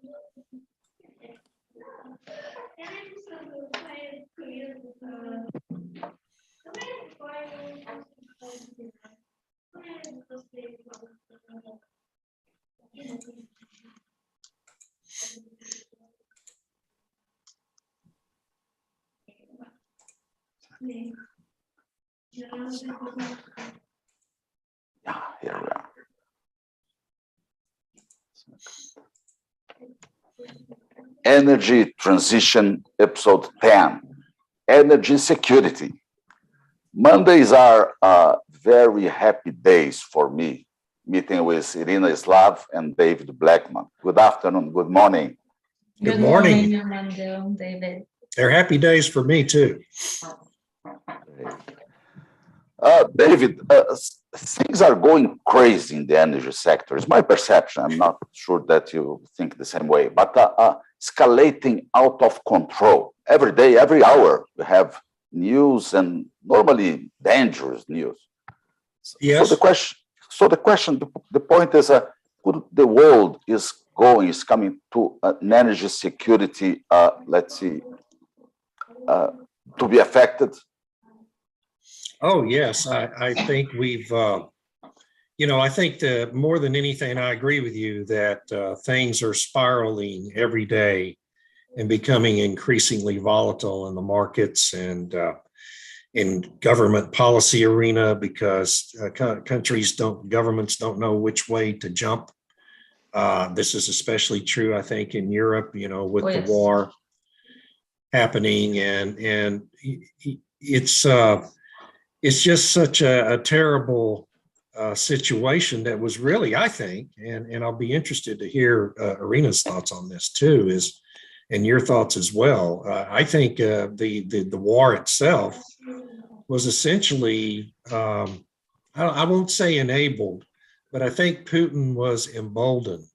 Yeah, here we are. Energy Transition, Episode 10, Energy Security. Mondays are very happy days for me, meeting with Irina Slav and David Blackman. Good afternoon, good morning. Good morning, Armando, David. They're happy days for me too. David, things are going crazy in the energy sector. It's my perception. I'm not sure that you think the same way, but escalating out of control. Every day, every hour, we have news and normally dangerous news. Yes. So the point is, the world is coming to an energy security, to be affected. Oh, yes. I think we've, I think that more than anything, I agree with you that things are spiraling every day and becoming increasingly volatile in the markets and in government policy arena because governments don't know which way to jump. This is especially true, I think, in Europe, with the war happening, and it's just such a terrible situation that was really, I think, and I'll be interested to hear Irina's thoughts on this too, and your thoughts as well. I think the war itself was essentially, I won't say enabled, but I think Putin was emboldened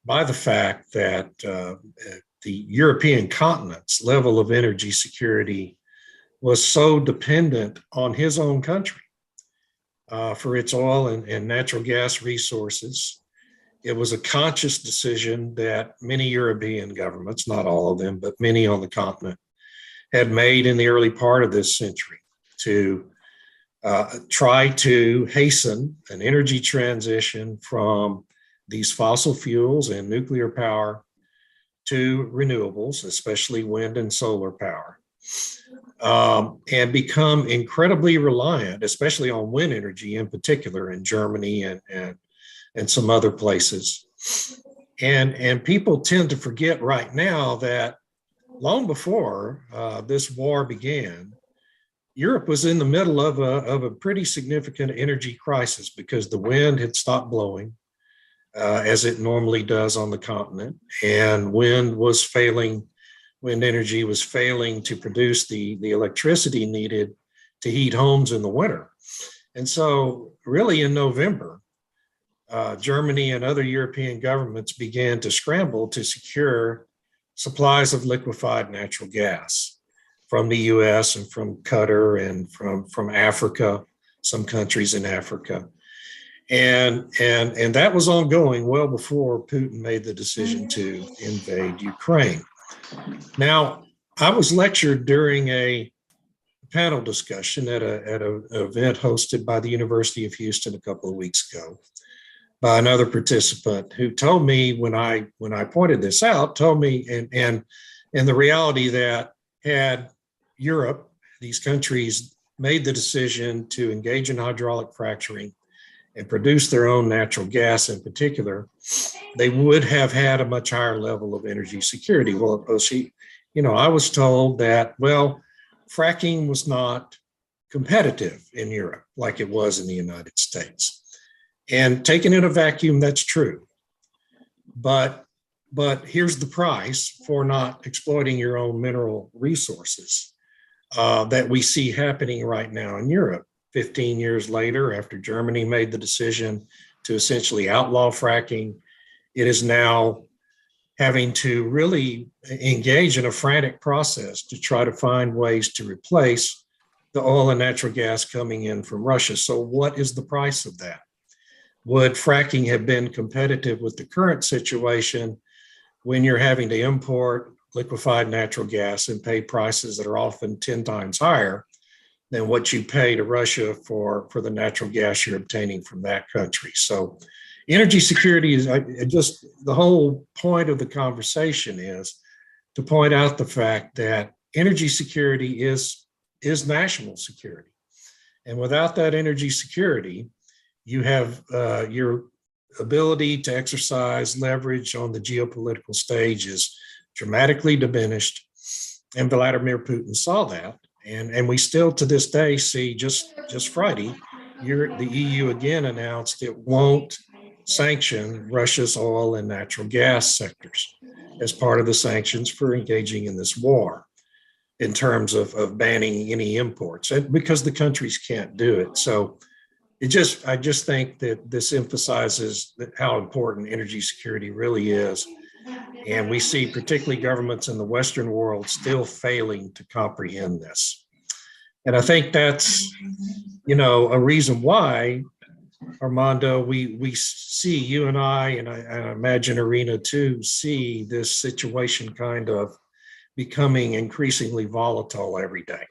by the fact that the European continent's level of energy security was so dependent on his own country for its oil and natural gas resources. It was a conscious decision that many European governments, not all of them, but many on the continent, had made in the early part of this century to try to hasten an energy transition from these fossil fuels and nuclear power to renewables, especially wind and solar power. And become incredibly reliant, especially on wind energy in particular in Germany and some other places. And people tend to forget right now that long before this war began, Europe was in the middle of a pretty significant energy crisis because the wind had stopped blowing as it normally does on the continent, and wind energy was failing to produce the electricity needed to heat homes in the winter. And so really in November, Germany and other European governments began to scramble to secure supplies of liquefied natural gas from the US and from Qatar and from Africa, some countries in Africa. And that was ongoing well before Putin made the decision to invade Ukraine. Now, I was lectured during a panel discussion at an event hosted by the University of Houston a couple of weeks ago by another participant who told me when I pointed this out, told me and the reality that had Europe, these countries made the decision to engage in hydraulic fracturing and produce their own natural gas in particular, they would have had a much higher level of energy security. Well, I was told that, fracking was not competitive in Europe like it was in the United States. And taken in a vacuum, that's true. But here's the price for not exploiting your own mineral resources that we see happening right now in Europe. 15 years later, after Germany made the decision to essentially outlaw fracking, it is now having to really engage in a frantic process to try to find ways to replace the oil and natural gas coming in from Russia. So what is the price of that? Would fracking have been competitive with the current situation? when you're having to import liquefied natural gas and pay prices that are often 10 times higher than what you pay to Russia for the natural gas you're obtaining from that country. So energy security is just the whole point of the conversation is to point out the fact that energy security is national security. And without that energy security, you have your ability to exercise leverage on the geopolitical stage is dramatically diminished. And Vladimir Putin saw that. And we still to this day see just Friday, the EU again announced it won't sanction Russia's oil and natural gas sectors as part of the sanctions for engaging in this war in terms of banning any imports, and because the countries can't do it. So I just think that this emphasizes how important energy security really is. And we see particularly governments in the Western world still failing to comprehend this. And I think that's, a reason why, Armando, we see, you and I imagine Irina too, see this situation kind of becoming increasingly volatile every day.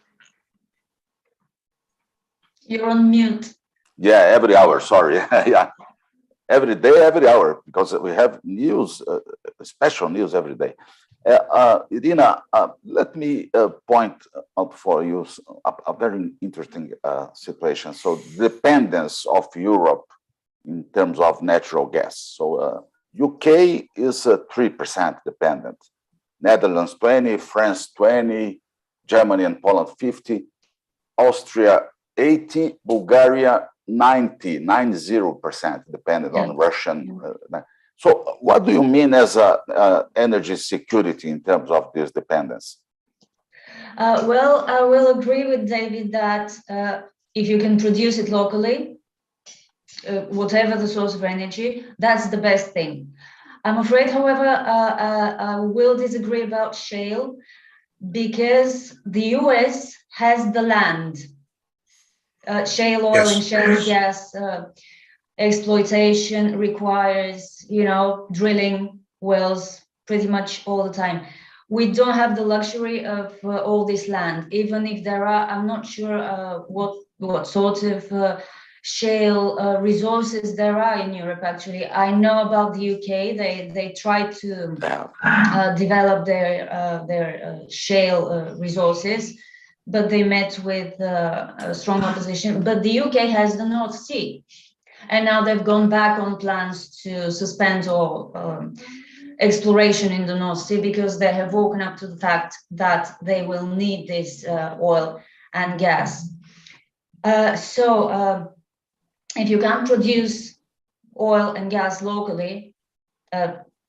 You're on mute. Yeah, every hour, sorry. Yeah, every day, every hour, because we have news, special news every day. Irina, let me point out for you a very interesting situation. So dependence of Europe in terms of natural gas. So UK is 3% dependent, Netherlands 20, France 20, Germany and Poland 50, Austria 80, Bulgaria 90% dependent on Russian. So what do you mean as energy security in terms of this dependence? Well, I will agree with David that if you can produce it locally, whatever the source of energy, that's the best thing. I'm afraid, however, I will disagree about shale because the US has the land. Shale oil and shale gas exploitation requires, drilling wells pretty much all the time. We don't have the luxury of all this land, even if there are, I'm not sure what sort of shale resources there are in Europe, actually. I know about the UK, they tried to develop their shale resources, but they met with a strong opposition. But the UK has the North Sea. And now they've gone back on plans to suspend all exploration in the North Sea because they have woken up to the fact that they will need this oil and gas. So if you can produce oil and gas locally,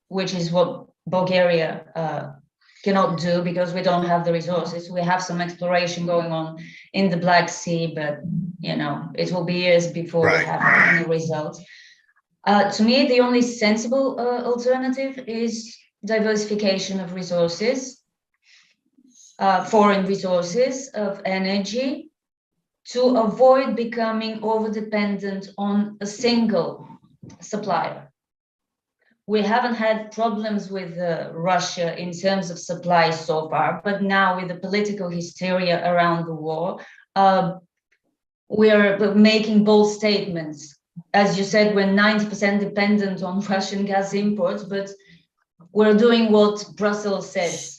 which is what Bulgaria cannot do because we don't have the resources. We have some exploration going on in the Black Sea, but it will be years before we have any results. To me, the only sensible alternative is diversification of resources, foreign resources of energy, to avoid becoming over-dependent on a single supplier. We haven't had problems with Russia in terms of supply so far, but now with the political hysteria around the war, we're making bold statements. As you said, we're 90% dependent on Russian gas imports, but we're doing what Brussels says.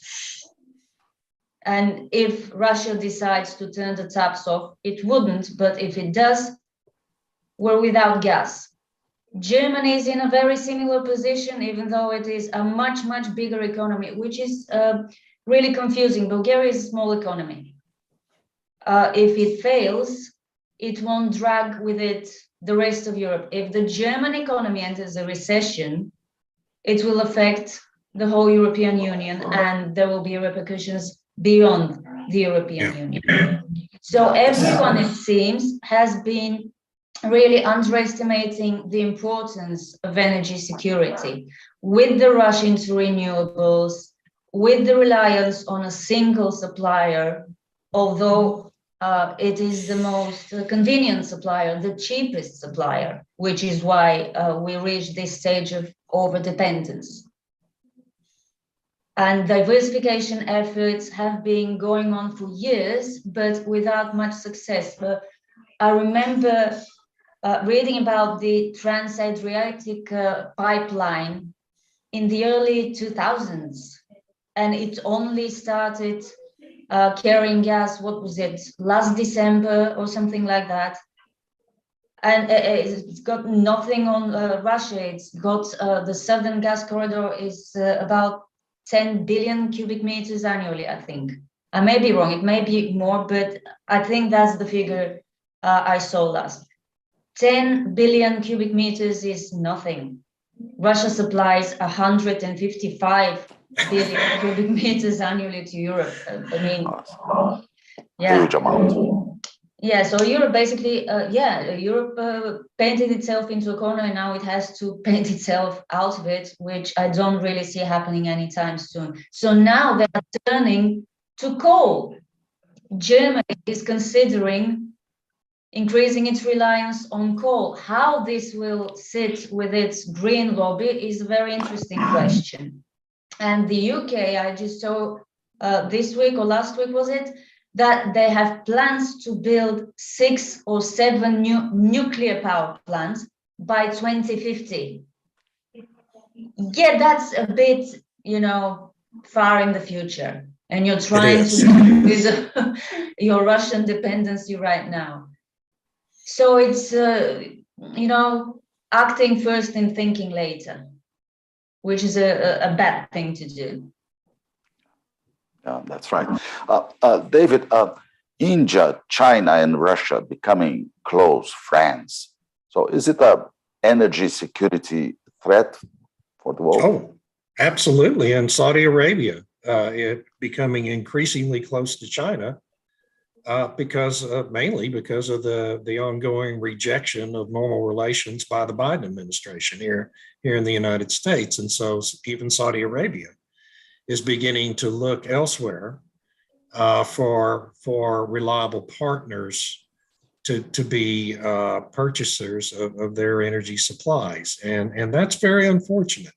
And if Russia decides to turn the taps off, it wouldn't, but if it does, we're without gas. Germany is in a very similar position, even though it is a much, much bigger economy, which is really confusing. Bulgaria is a small economy. If it fails, it won't drag with it the rest of Europe. If the German economy enters a recession, it will affect the whole European Union, and there will be repercussions beyond the European Union. So everyone, it seems, has been really underestimating the importance of energy security with the rush into renewables, with the reliance on a single supplier, although it is the most convenient supplier, the cheapest supplier, which is why we reach this stage of overdependence. And diversification efforts have been going on for years, but without much success. But I remember reading about the Trans-Adriatic pipeline in the early 2000s, and it only started carrying gas, what was it, last December or something like that. And it's got nothing on Russia. It's got the Southern Gas Corridor is about 10 billion cubic meters annually, I think. I may be wrong, it may be more, but I think that's the figure I saw last. 10 billion cubic meters is nothing. Russia supplies 155 billion cubic meters annually to Europe. I mean, yeah. Huge amount. Yeah, so Europe basically, Europe painted itself into a corner, and now it has to paint itself out of it, which I don't really see happening anytime soon. So now they are turning to coal. Germany is considering increasing its reliance on coal. How this will sit with its green lobby is a very interesting question. And the UK, I just saw this week or last week, was it, that they have plans to build 6 or 7 new nuclear power plants by 2050. Yeah, that's a bit, far in the future. And you're trying to use your Russian dependency right now. So it's, acting first and thinking later, which is a bad thing to do. Yeah, that's right. David, India, China, and Russia becoming close friends. So is it an energy security threat for the world? Oh, absolutely. And Saudi Arabia, it becoming increasingly close to China mainly because of the ongoing rejection of normal relations by the Biden administration here in the United States. And so even Saudi Arabia is beginning to look elsewhere for reliable partners to be purchasers of their energy supplies. And that's very unfortunate.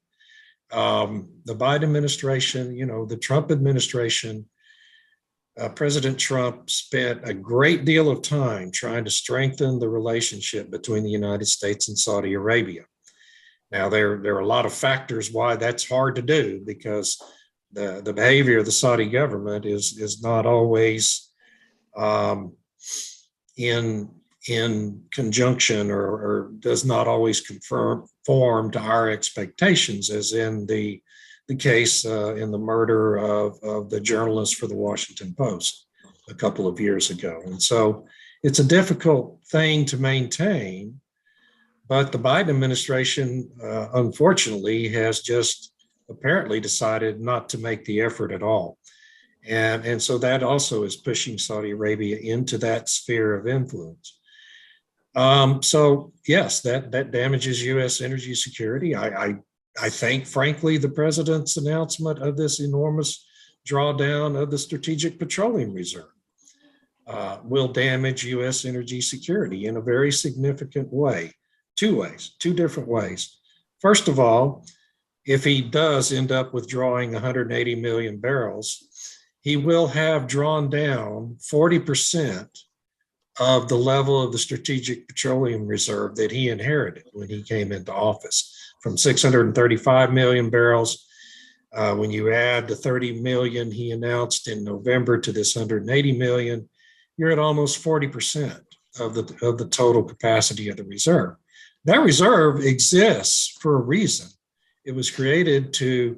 The Biden administration, the Trump administration, President Trump spent a great deal of time trying to strengthen the relationship between the United States and Saudi Arabia. Now, there are a lot of factors why that's hard to do, because the behavior of the Saudi government is not always in conjunction or does not always conform to our expectations, as in the case in the murder of the journalist for the Washington Post a couple of years ago. And so it's a difficult thing to maintain, but the Biden administration, unfortunately, has just apparently decided not to make the effort at all. And so that also is pushing Saudi Arabia into that sphere of influence. So yes, that damages U.S. energy security. I think, frankly, the president's announcement of this enormous drawdown of the Strategic Petroleum Reserve will damage U.S. energy security in a very significant way. Two different ways. First of all, if he does end up withdrawing 180 million barrels, he will have drawn down 40% of the level of the Strategic Petroleum Reserve that he inherited when he came into office, from 635 million barrels. When you add the 30 million he announced in November to this 180 million, you're at almost 40% of the total capacity of the reserve. That reserve exists for a reason. It was created to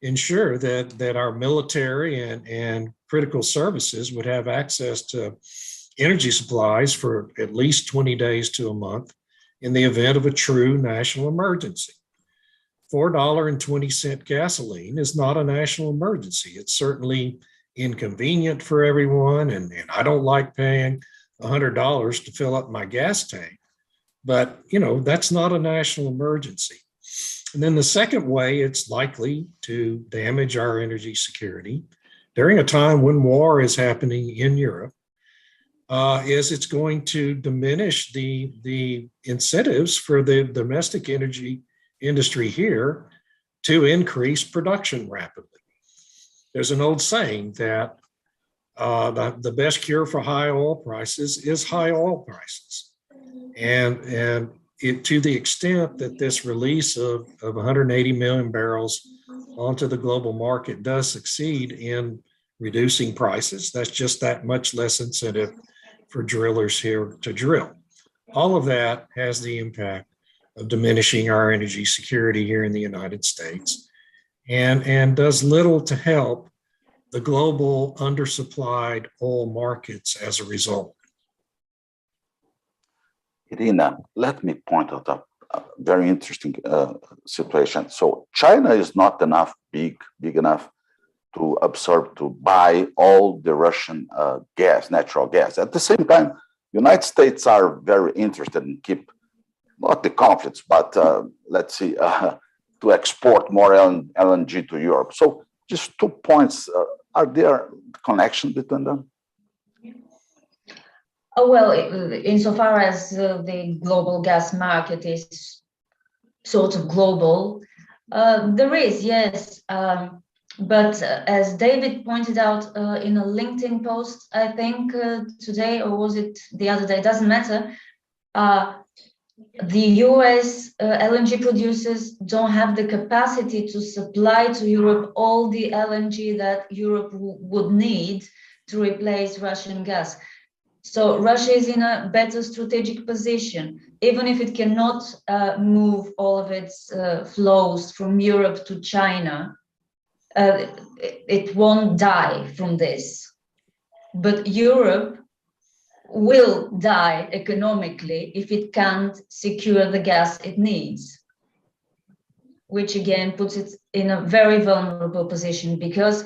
ensure that our military and critical services would have access to energy supplies for at least 20 days to a month in the event of a true national emergency. $4.20 gasoline is not a national emergency. It's certainly inconvenient for everyone, and I don't like paying $100 to fill up my gas tank. But, that's not a national emergency. And then the second way it's likely to damage our energy security during a time when war is happening in Europe is it's going to diminish the incentives for the domestic energy industry here to increase production rapidly. there's an old saying that the best cure for high oil prices is high oil prices. And to the extent that this release of 180 million barrels onto the global market does succeed in reducing prices, that's just that much less incentive for drillers here to drill. All of that has the impact of diminishing our energy security here in the United States and does little to help the global undersupplied oil markets as a result. Irina, let me point out a very interesting situation. So China is not big enough to absorb, to buy all the Russian gas, natural gas. At the same time, United States are very interested in keep, not the conflicts, but let's see, to export more LNG to Europe. So just 2 points, are there connection between them? Oh, well, insofar as the global gas market is sort of global, there is, yes. But as David pointed out in a LinkedIn post, I think today, or was it the other day, doesn't matter, the US LNG producers don't have the capacity to supply to Europe all the LNG that Europe would need to replace Russian gas. So Russia is in a better strategic position, even if it cannot move all of its flows from Europe to China. It won't die from this. But Europe will die economically if it can't secure the gas it needs, which again puts it in a very vulnerable position because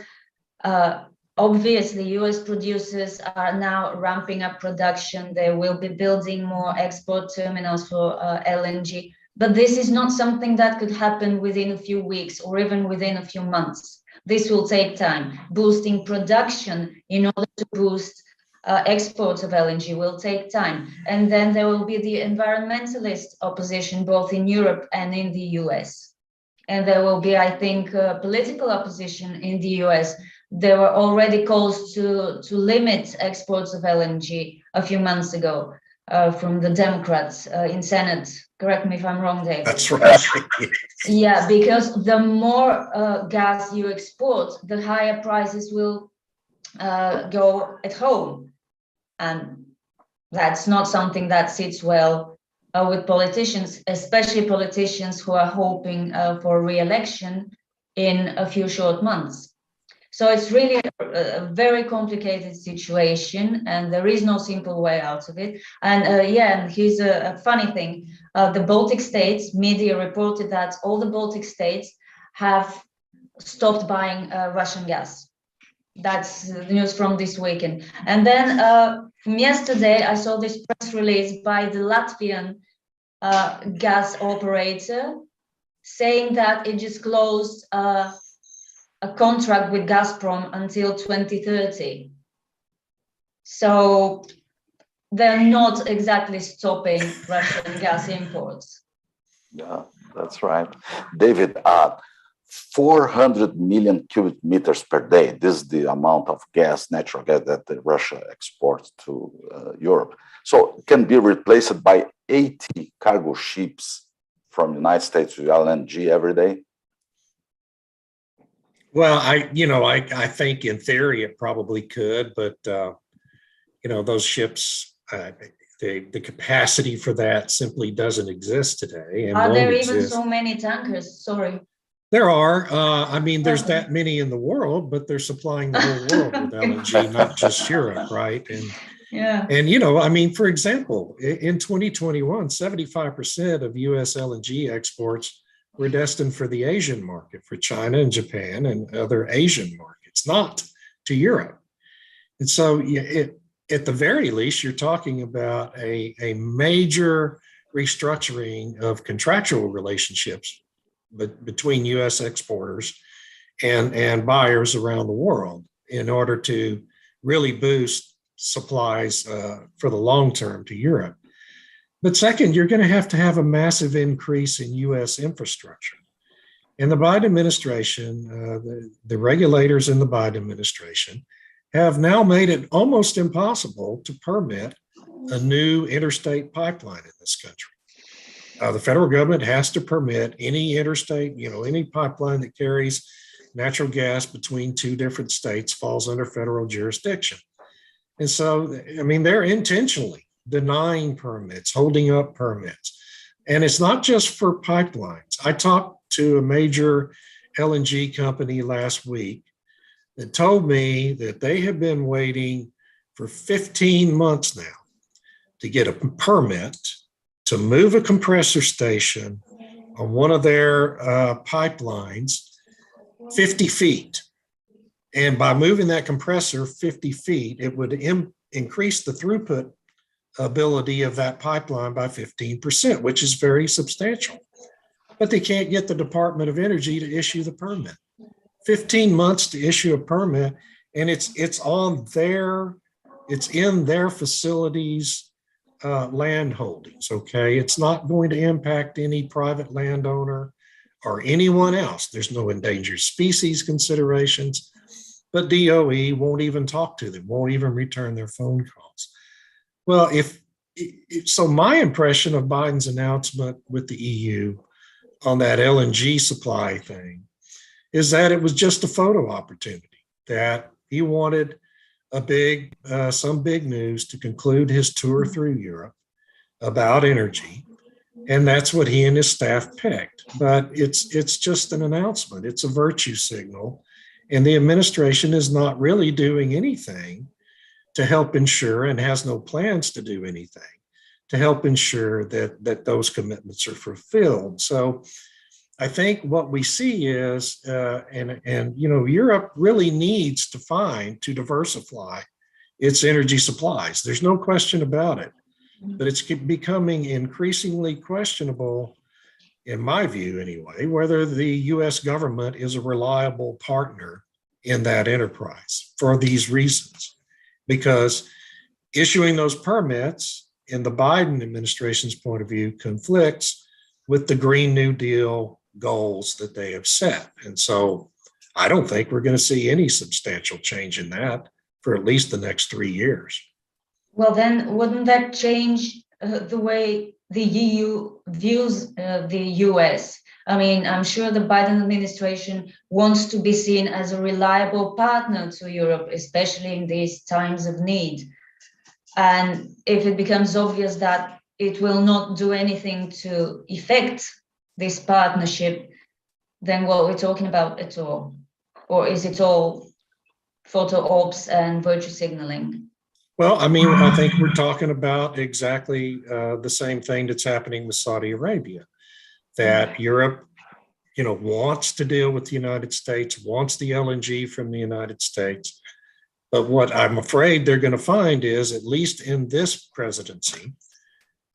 obviously US producers are now ramping up production. They will be building more export terminals for LNG, but this is not something that could happen within a few weeks or even within a few months. This will take time. Boosting production in order to boost exports of LNG will take time. And then there will be the environmentalist opposition, both in Europe and in the US. And there will be, I think, political opposition in the US. There were already calls to limit exports of LNG a few months ago from the Democrats in Senate. Correct me if I'm wrong, Dave. That's right. Yeah, because the more gas you export, the higher prices will go at home. And that's not something that sits well with politicians, especially politicians who are hoping for re-election in a few short months. So it's really a very complicated situation, and there is no simple way out of it. And and here's a funny thing. The Baltic states, media reported that all the Baltic states have stopped buying Russian gas. That's the news from this weekend. And then from yesterday, I saw this press release by the Latvian gas operator saying that it just closed a contract with Gazprom until 2030. So they're not exactly stopping Russian gas imports. Yeah, that's right. David, 400 million cubic meters per day. This is the amount of gas, natural gas that Russia exports to Europe. So it can be replaced by 80 cargo ships from the United States with LNG every day. Well, I think in theory it probably could, but those ships, the capacity for that simply doesn't exist today. And are there even so many tankers? Sorry. There are. There's that many in the world, but they're supplying the whole world with LNG, not just Europe, right? And for example, in 2021, 75% of US LNG exports were destined for the Asian market, for China and Japan and other Asian markets, not to Europe. And so at the very least, you're talking about a major restructuring of contractual relationships between US exporters and buyers around the world in order to really boost supplies for the long term to Europe. But second, you're going to have a massive increase in US infrastructure. And the Biden administration, the regulators in the Biden administration have now made it almost impossible to permit a new interstate pipeline in this country. The federal government has to permit any interstate, any pipeline that carries natural gas between two different states falls under federal jurisdiction. And so, I mean, they're intentionally denying permits, holding up permits. And it's not just for pipelines. I talked to a major LNG company last week that told me that they have been waiting for 15 months now to get a permit to move a compressor station on one of their pipelines 50 feet. And by moving that compressor 50 feet, it would increase the throughput ability of that pipeline by 15%, which is very substantial. But they can't get the Department of Energy to issue the permit. 15 months to issue a permit, and it's in their facilities land holdings, okay? It's not going to impact any private landowner or anyone else. There's no endangered species considerations, but DOE won't even talk to them, won't even return their phone calls. Well, so my impression of Biden's announcement with the EU on that LNG supply thing is that it was just a photo opportunity, that he wanted some big news to conclude his tour through Europe about energy. And that's what he and his staff picked. But it's just an announcement. It's a virtue signal. And the administration is not really doing anything to help ensure, and has no plans to do anything to help ensure that those commitments are fulfilled. So I think what we see is, Europe really needs to diversify its energy supplies. There's no question about it, but it's becoming increasingly questionable, in my view anyway, whether the US government is a reliable partner in that enterprise for these reasons. Because issuing those permits, in the Biden administration's point of view, conflicts with the Green New Deal goals that they have set. And so I don't think we're going to see any substantial change in that for at least the next 3 years. Well, then wouldn't that change the way the EU views the US? I mean, I'm sure the Biden administration wants to be seen as a reliable partner to Europe, especially in these times of need. And if it becomes obvious that it will not do anything to effect this partnership, then what we're talking about at all? Or is it all photo ops and virtue signaling? Well, I mean, I think we're talking about exactly the same thing that's happening with Saudi Arabia, that Europe, wants to deal with the United States, wants the LNG from the United States. But what I'm afraid they're going to find is, at least in this presidency,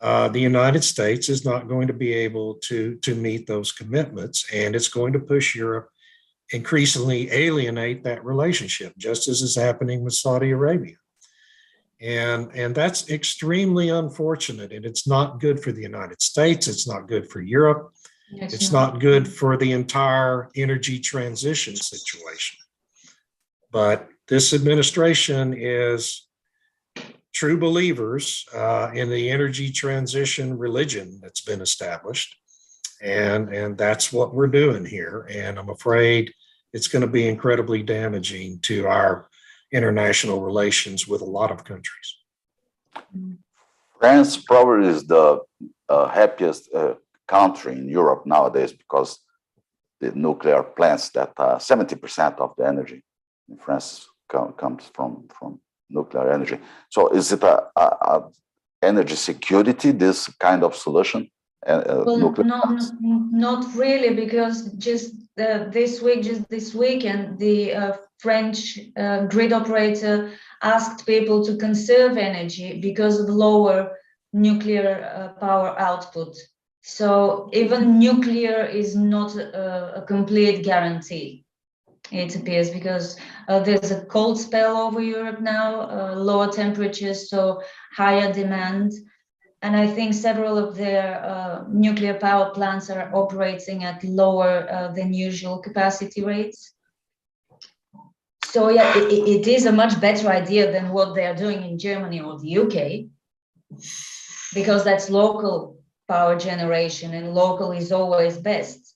the United States is not going to be able to meet those commitments, and it's going to push Europe increasingly alienate that relationship, just as is happening with Saudi Arabia. And that's extremely unfortunate, and it's not good for the United States. It's not good for Europe. It's not good for the entire energy transition situation. But this administration is true believers in the energy transition religion that's been established. And that's what we're doing here. And I'm afraid it's going to be incredibly damaging to our international relations with a lot of countries. France probably is the happiest country in Europe nowadays, because the nuclear plants that 70% of the energy in France comes from nuclear energy. So is it a energy security, this kind of solution? Well, not really, because just this weekend, the French grid operator asked people to conserve energy because of lower nuclear power output. So even nuclear is not a complete guarantee, it appears, because there's a cold spell over Europe now, lower temperatures, so higher demand. And I think several of their nuclear power plants are operating at lower than usual capacity rates. So yeah, it is a much better idea than what they are doing in Germany or the UK, because that's local power generation and local is always best.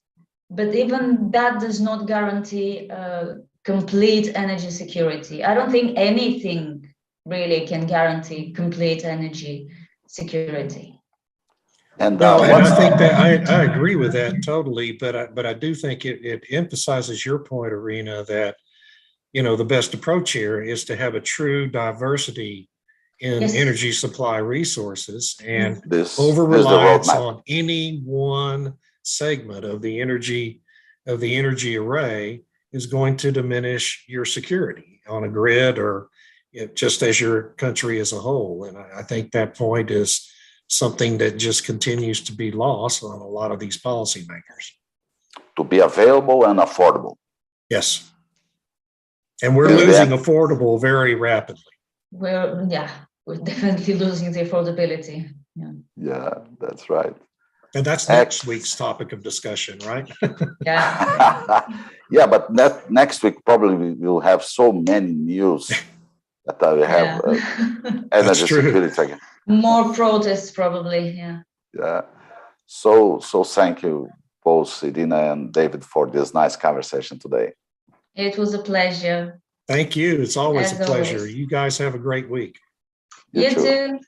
But even that does not guarantee complete energy security. I don't think anything really can guarantee complete energy security. And Well, and what's I think that I agree with that totally, but I do think it emphasizes your point, Irina, that the best approach here is to have a true diversity in Yes. energy supply resources, and this over is the reliance roadmap? on any one segment of the energy array is going to diminish your security on a grid, or just as your country as a whole. And I think that point is something that just continues to be lost on a lot of these policymakers. To be available and affordable. Yes. And we're Yeah. losing affordable very rapidly. We're definitely losing the affordability. Yeah, that's right. And that's next week's topic of discussion, right? Yeah. Yeah, but next week probably we will have so many news that I will have energy true. security again. More protests probably, yeah. Yeah. So thank you both, Irina and David, for this nice conversation today. It was a pleasure. Thank you. It's always As a pleasure. always. You guys have a great week. You too.